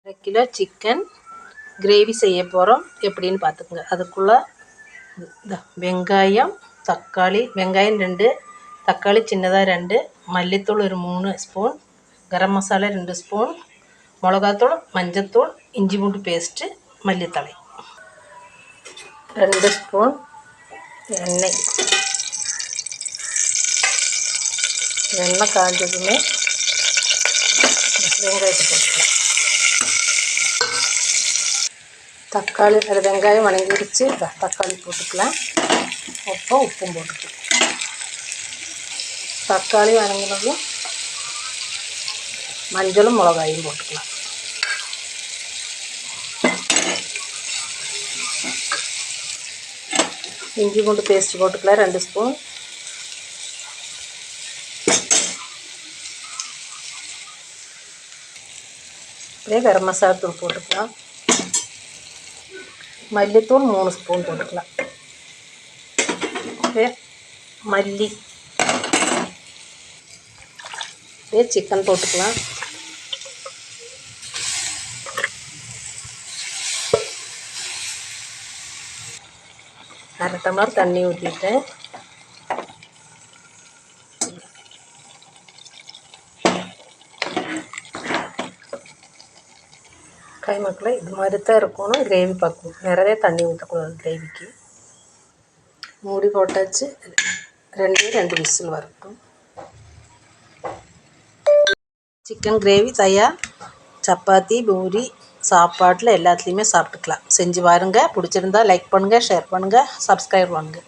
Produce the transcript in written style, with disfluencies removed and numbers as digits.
1/2 kilo chicken gravy செய்ய போகிறோம். எப்படின்னு பார்த்துக்குங்க. அதுக்குள்ளே வெங்காயம், தக்காளி, வெங்காயம் 2, தக்காளி சின்னதாக 2, மல்லித்தூள் ஒரு 3 ஸ்பூன், கரம் மசாலா 2 ஸ்பூன், மிளகாத்தூள், மஞ்சத்தூள், இஞ்சி பூண்டு பேஸ்ட்டு, மல்லித்தழை 2 ஸ்பூன், எண்ணெய் காஞ்சதுமே வெங்காயத்தை போட்டுக்கலாம். தக்காளி வெங்காயம் வணங்கிடுச்சு. தக்காளி போட்டுக்கலாம். உப்பும் போட்டுக்கலாம். தக்காளி வணங்கினதும் மஞ்சளும் மிளகாயும் போட்டுக்கலாம். இஞ்சி பூண்டு பேஸ்ட் போட்டுக்கலாம் 2 ஸ்பூன். அப்படியே கரம் மசாலா தூள் போட்டுக்கலாம். மல்லித்தூள் 3 ஸ்பூன் போட்டுக்கலாம். அப்படியே மல்லி, அப்படியே சிக்கன் போட்டுக்கலாம். அரை டம்ளர் தண்ணி ஊற்றிட்டேன். மக்களை இது மாதிரி தான் இருக்கணும். கிரேவி பார்க்கணும். நிறைய தண்ணி ஊற்றக்கூடாது கிரேவிக்கு. மூடி போட்டாச்சு. 2 விசில் வரட்டும். சிக்கன் கிரேவி தயார். சப்பாத்தி, பூரி, சாப்பாட்டில் எல்லாத்துலேயுமே சாப்பிட்டுக்கலாம். செஞ்சு பாருங்க. பிடிச்சிருந்தா லைக் பண்ணுங்கள், ஷேர் பண்ணுங்கள், சப்ஸ்கிரைப் பண்ணுங்கள்.